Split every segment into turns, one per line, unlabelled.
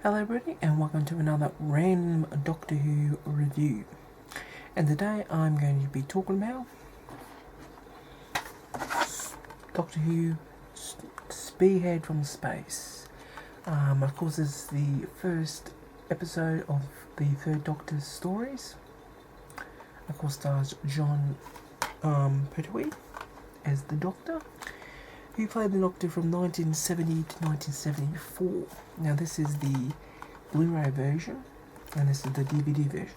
Hello everybody and welcome to another random Doctor Who review. And today I'm going to be talking about Doctor Who Spearhead from Space. Of course, it's the first episode of the Third Doctor's stories. Of course, stars John Pertwee as the Doctor, who played the Doctor from 1970 to 1974. Now this is the Blu-ray version, and this is the DVD version.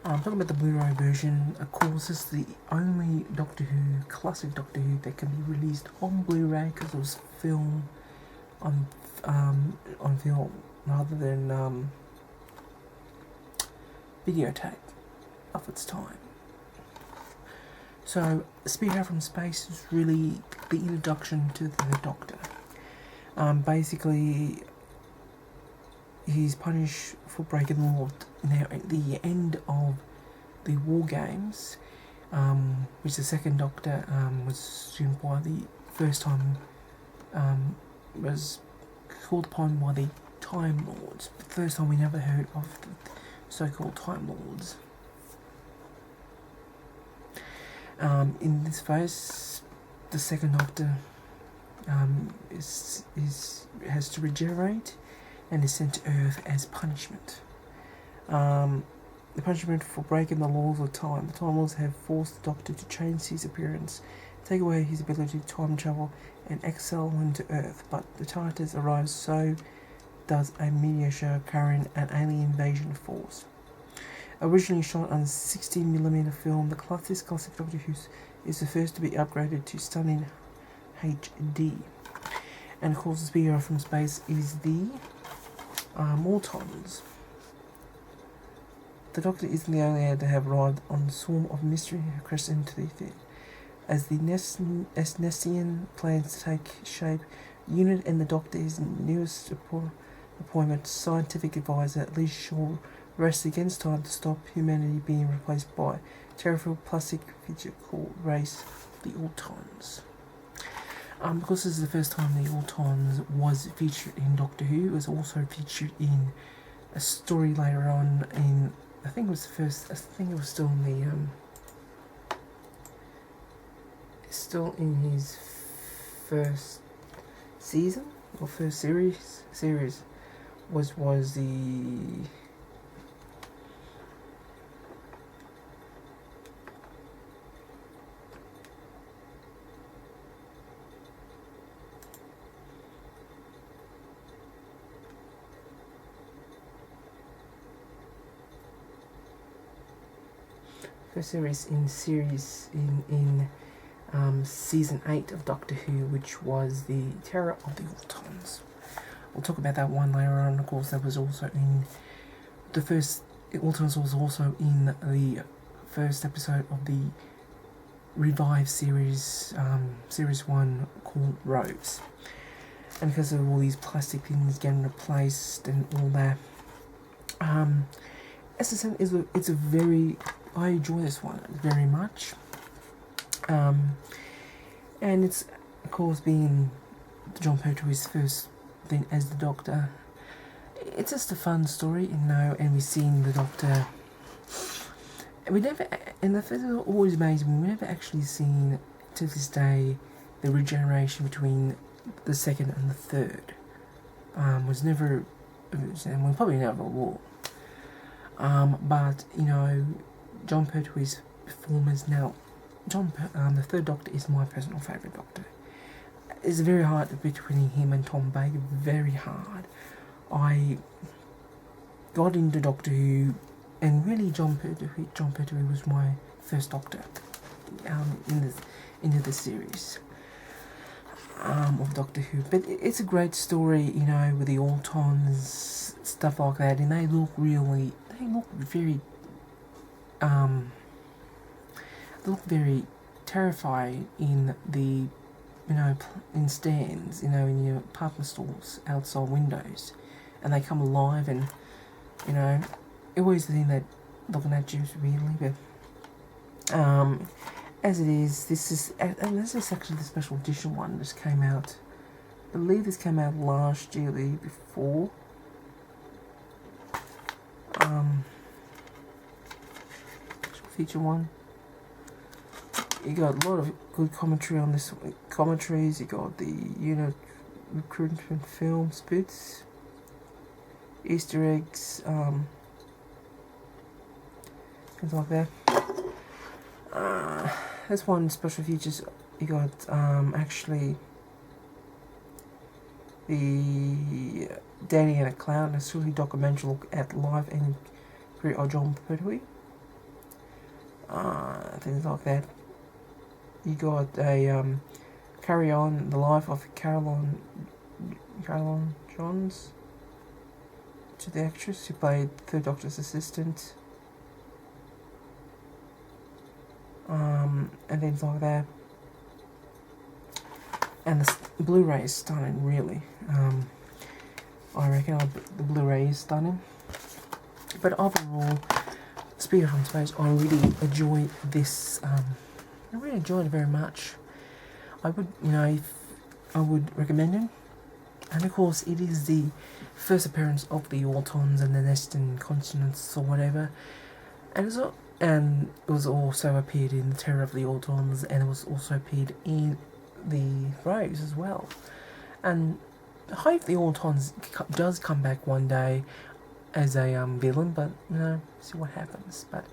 Talking about the Blu-ray version, of course, it's the only Doctor Who, classic Doctor Who, that can be released on Blu-ray because it was filmed on film rather than videotape of its time. So, Spearhead from Space is really the introduction to the Doctor. Basically, he's punished for breaking the law. Now, at the end of the War Games, which the second Doctor was assumed by the first time, was called upon by the Time Lords. The first time we never heard of the so-called Time Lords. In this phase, the second Doctor has to regenerate and is sent to Earth as punishment. The punishment for breaking the laws of time. The Time Lords have forced the Doctor to change his appearance, take away his ability to time travel, and exile him to Earth. But the TARDIS arrives, so does a meteor shower carrying an alien invasion force. Originally shot on 16mm film, the classic Doctor Who is the first to be upgraded to stunning HD. And of course, the Spearhead from Space is the Autons. The Doctor isn't the only heir to have arrived on the swarm of mystery who crashed into the theatre. As the Nessian plans to take shape, Unit and the Doctor, his newest appointment, scientific advisor Lee Shaw, race against time to stop humanity being replaced by a terrible plastic physical race, the Autons. Because this is the first time the Autons was featured in Doctor Who, it was also featured in a story later on in, I think it was still in the, still in his first season, or first series, was the, first series in season 8 of Doctor Who, which was the Terror of the Autons. We'll talk about that one later on. Of course, that was also in the first. Autons was also in the first episode of the revived series, series 1, called Rose. And because of all these plastic things getting replaced and all that, as I said, it's a very, I enjoy this one very much. And it's, of course, being John Pertwee's first thing as the Doctor. It's just a fun story, you know, and we've seen the Doctor. We never, and the first is always amazing, we've never actually seen, to this day, the regeneration between the second and the third. Was never, and we probably never will. But, you know, John Pertwee's performance now, the third Doctor is my personal favourite Doctor. It's very hard between him and Tom Baker, very hard. I got into Doctor Who, and really John Pertwee was my first Doctor into the series of Doctor Who. But it's a great story, you know, with the Autons, stuff like that, and they look very terrifying in the, you know, in stands, you know, in your apartment stores, outside windows, and they come alive, and, you know, always the thing that looking at you weirdly. But as it is, this is actually the special edition one. This came out, I believe this came out last year, the year before. feature one. You got a lot of good commentary on this. Commentaries. You got the unit recruitment film spits, Easter eggs, things like that. This one special features. You got actually the Danny and a Clown, a silly documentary look at life and career of John Pertwee. Things like that. You got a Carry On, the life of Caroline Johns, to the actress who played Third Doctor's assistant, and things like that. And the Blu-ray is stunning, really. I reckon the Blu-ray is stunning. But overall, Spearhead from Space, I really enjoy this. I really enjoyed it very much. I would, I would recommend it. And of course, it is the first appearance of the Autons and the Neston consonants or whatever. And it was also appeared in the Terror of the Autons, and it was also appeared in the Rose as well. And I hope the Autons does come back one day as a villain, but see what happens. But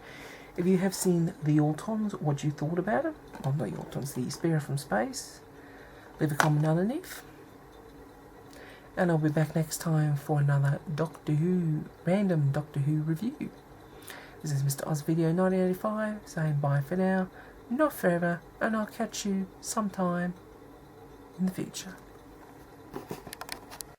if you have seen the Autons, what you thought about it, well, not the Autons, the Spearhead from Space, leave a comment underneath. And I'll be back next time for another random Doctor Who review. This is Mr. Oz Video 1985 saying bye for now, not forever, and I'll catch you sometime in the future.